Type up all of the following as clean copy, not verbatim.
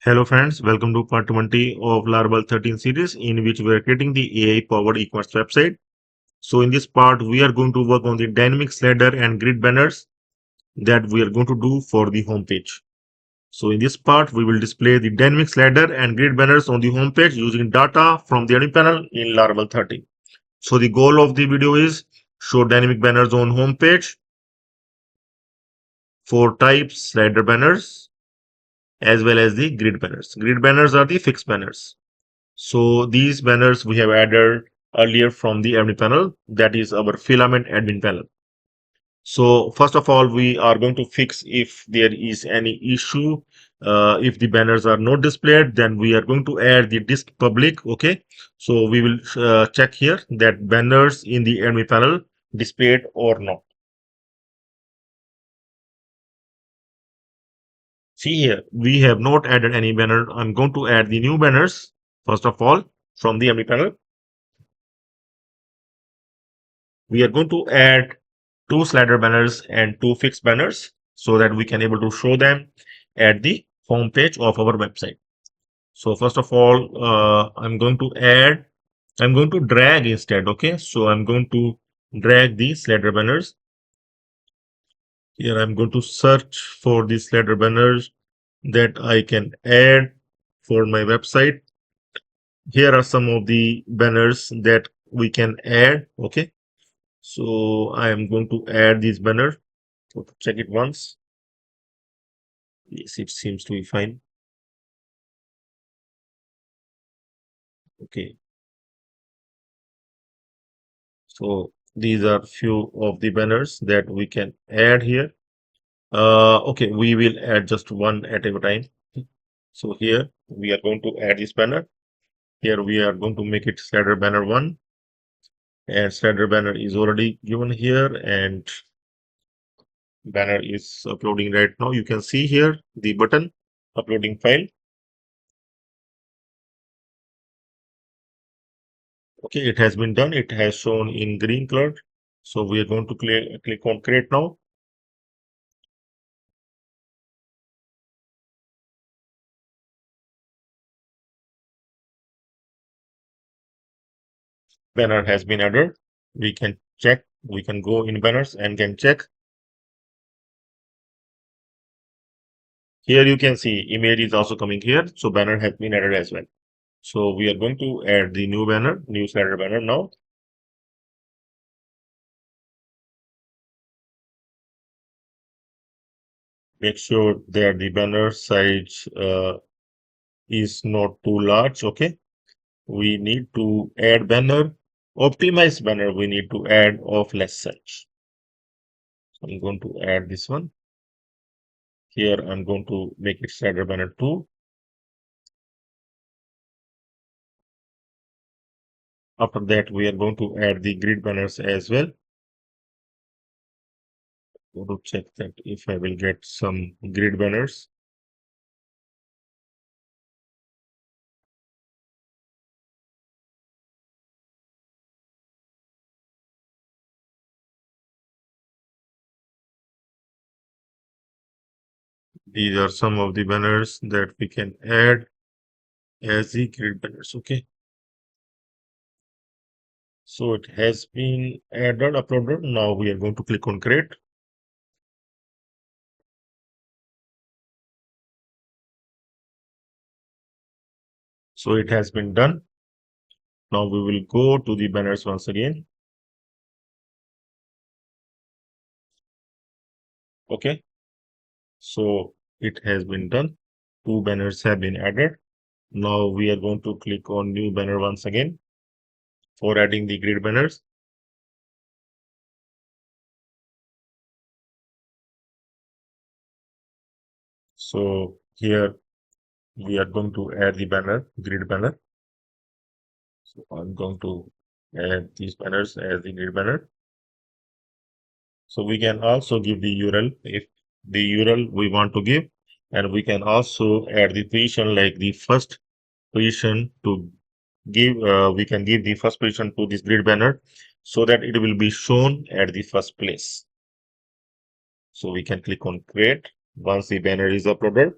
Hello friends, welcome to part 20 of Laravel 13 series in which we are creating the AI powered e-commerce website. So in this part, we are going to work on the dynamic slider and grid banners that we are going to do for the homepage. So in this part, we will display the dynamic slider and grid banners on the homepage using data from the admin panel in Laravel 13. So the goal of the video is show dynamic banners on homepage, for types slider banners as well as the grid banners. Grid banners are the fixed banners. So these banners we have added earlier from the admin panel, that is our Filament admin panel. So first of all, we are going to fix if there is any issue. If the banners are not displayed, then we are going to add the disk public. Okay, so we will check here that banners in the admin panel displayed or not. See here, we have not added any banner. I'm going to add the new banners first of all from the admin panel. We are going to add two slider banners and two fixed banners so that we can able to show them at the home page of our website. So first of all, I'm going to drag instead. Okay, so I'm going to drag the slider banners. Here I'm going to search for the slider banners that I can add for my website. Here are some of the banners that we can add. Okay, so I am going to add these banners. So check it once. Yes, it seems to be fine. Okay, so these are few of the banners that we can add here. Okay, we will add just one at a time. So here we are going to add this banner. Here we are going to make it slider banner 1, and slider banner is already given here, and banner is uploading right now. You can see here the button uploading file. Okay, it has been done. It has shown in green color. So we are going to click on create now. Banner has been added. We can check. We can go in banners and can check. Here you can see image is also coming here. So banner has been added as well. So we are going to add the new banner, new slider banner now. Make sure that the banner size is not too large. Okay. We need to add banner, optimized banner. We need to add of less size. So I'm going to add this one. Here I'm going to make it slider banner 2. After that, we are going to add the grid banners as well. Go to check that if I will get some grid banners. These are some of the banners that we can add as the grid banners. Okay. So it has been added, uploaded. Now we are going to click on create. So it has been done. Now we will go to the banners once again. Okay. So it has been done. Two banners have been added. Now we are going to click on new banner once again for adding the grid banners. So here we are going to add the banner, grid banner. So I'm going to add these banners as the grid banner. So we can also give the URL if the URL we want to give, and we can also add the position like the first position to give. We can give the first position to this grid banner so that it will be shown at the first place. So we can click on create once the banner is uploaded.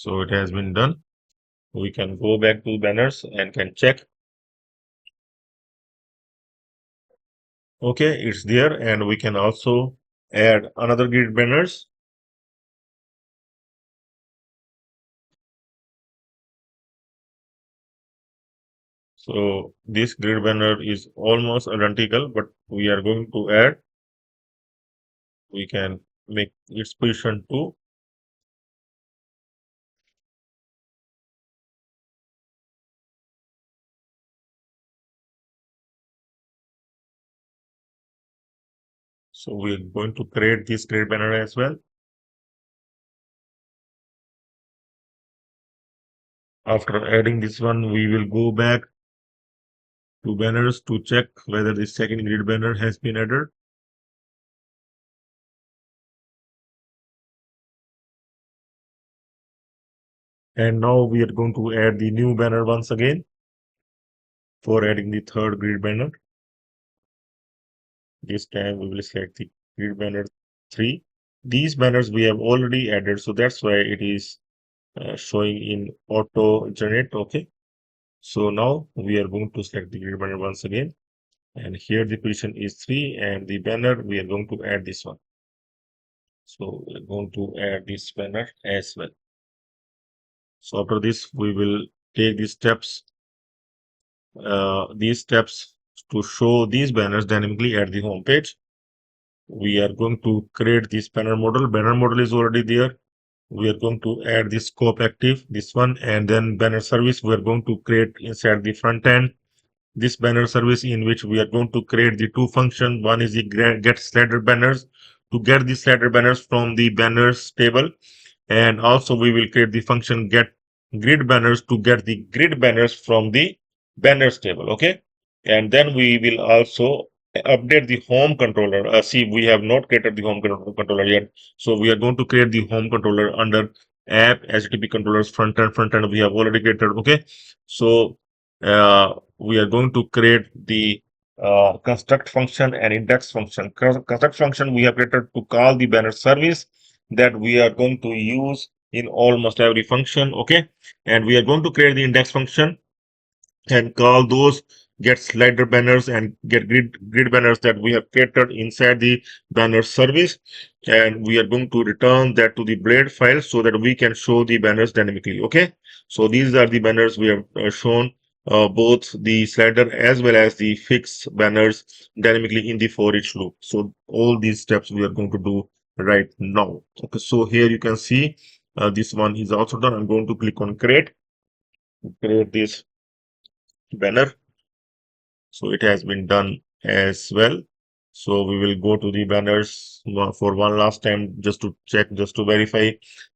So it has been done. We can go back to banners and can check. Okay, it's there, and we can also add another grid banners. So this grid banner is almost identical, but we are going to add. We can make its position 2. So we're going to create this grid banner as well. After adding this one, we will go back to banners to check whether the second grid banner has been added. And now we are going to add the new banner once again for adding the third grid banner. This time we will select the grid banner 3. These banners we have already added, so that's why it is showing in auto generate. Okay. So now we are going to select the grid banner once again. And here the position is 3, and the banner we are going to add this one. So we're going to add this banner as well. So after this, we will take these steps to show these banners dynamically at the home page. We are going to create this banner model. Banner model is already there. We are going to add the scope active, this one, and then banner service. We are going to create inside the front end this banner service, in which we are going to create the two functions. One is the get slider banners to get the slider banners from the banners table, and also we will create the function get grid banners to get the grid banners from the banners table. Okay, and then we will also update the home controller. See, we have not created the controller yet, so we are going to create the home controller under app http controllers front end we have already created. Okay, so we are going to create the construct function and index function. Construct function we have created to call the banner service that we are going to use in almost every function. Okay, and we are going to create the index function and call those get slider banners and get grid banners that we have created inside the banner service, and we are going to return that to the blade file so that we can show the banners dynamically. Okay, so these are the banners we have shown, both the slider as well as the fixed banners dynamically in the for each loop. So all these steps we are going to do right now. Okay, so here you can see this one is also done. I'm going to click on create this banner. So it has been done as well. So we will go to the banners for one last time, just to check, just to verify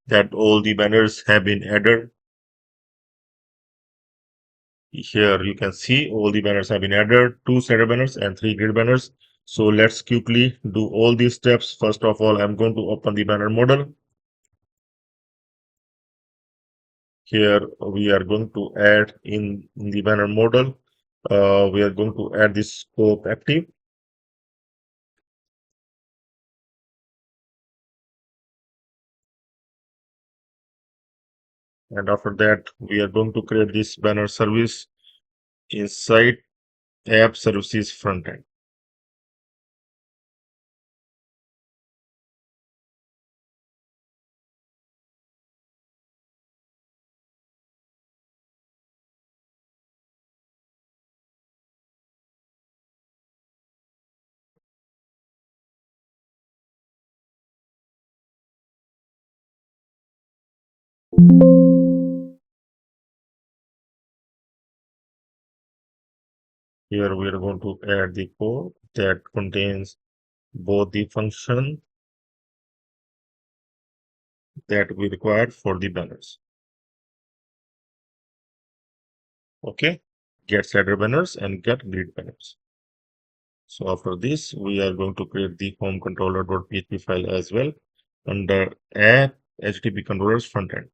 that all the banners have been added. Here you can see all the banners have been added, 2 center banners and 3 grid banners. So let's quickly do all these steps. First of all, I'm going to open the banner model. Here we are going to add in the banner model. We are going to add this scope active. And after that, we are going to create this banner service inside app services frontend. Here we are going to add the code that contains both the function that we require for the banners. Okay, get slider banners and get grid banners. So after this, we are going to create the HomeController.php file as well under app HTTP controllers frontend.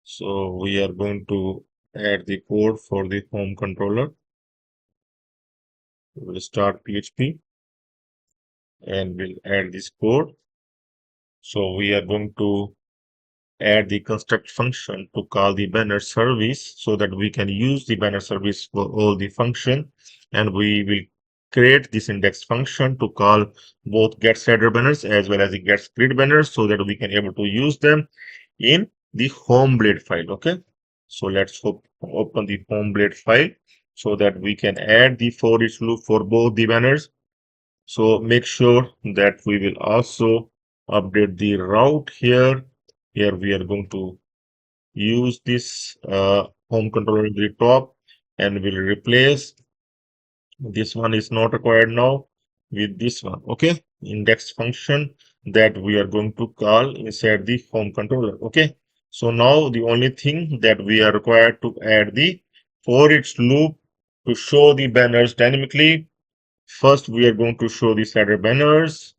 So we are going to add the code for the home controller. We'll start PHP and we'll add this code. So we are going to add the construct function to call the banner service so that we can use the banner service for all the function, and we will create this index function to call both get slider banners as well as the get grid banners so that we can able to use them in the home blade file. Okay, so let's open the home blade file so that we can add the for each loop for both the banners. So make sure that we will also update the route here. Here we are going to use this home controller at the top, and we'll replace this one is not required now with this one. Okay, index function that we are going to call inside the home controller. Okay, so now the only thing that we are required to add the for each loop to show the banners dynamically. First, we are going to show the slider banners.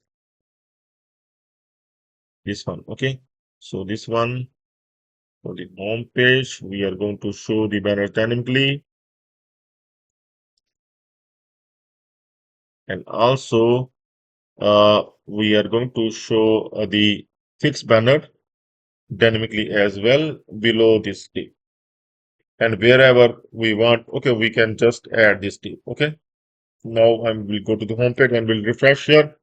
This one. Okay, so this one for the home page, we are going to show the banners dynamically. And also, we are going to show the fixed banner dynamically as well below this tip. And wherever we want, okay, we can just add this tip. Okay, now I will go to the home page and we'll refresh here.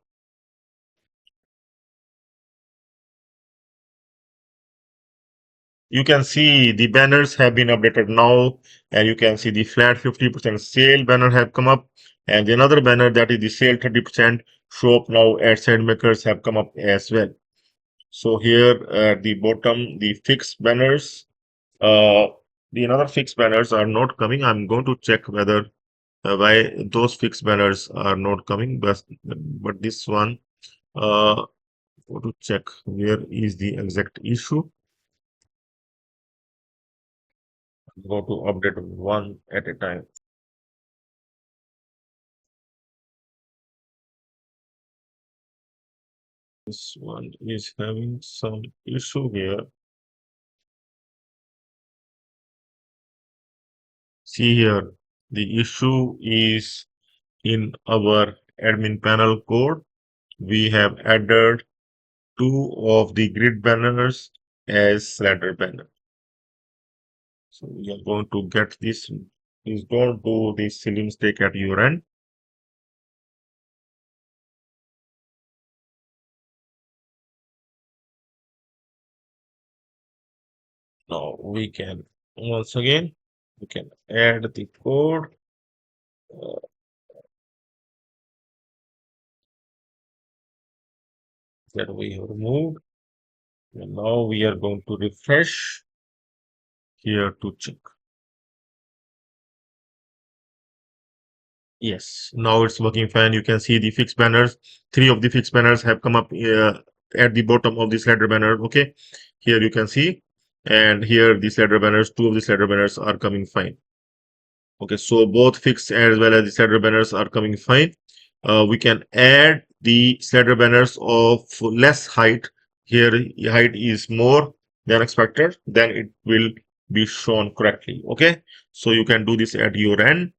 You can see the banners have been updated now, and you can see the flat 50% sale banner have come up, and another banner that is the sale 30% show up now at side makers have come up as well. So here at the bottom, the fixed banners, uh, the another fixed banners are not coming. I'm going to check whether why those fixed banners are not coming, but this one, go to check where is the exact issue. Go to update one at a time. This one is having some issue here. See here, the issue is in our admin panel code. We have added two of the grid banners as slider banner. So we are going to get this. Please don't do this silly mistake at your end. Now we can once again we can add the code. uh, that we have removed, and now we are going to refresh here to check. Yes, now it's working fine. You can see the fixed banners. Three of the fixed banners have come up at the bottom of the slider banner. Okay, here you can see, and here the slider banners, two of the slider banners are coming fine. Okay, so both fixed as well as the slider banners are coming fine. We can add the slider banners of less height. Here, height is more than expected, then it will be shown correctly. Okay, so you can do this at your end,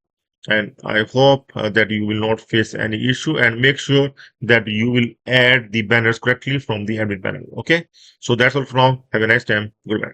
and I hope that you will not face any issue, and make sure that you will add the banners correctly from the admin panel. Okay, so that's all for now. Have a nice time. Goodbye.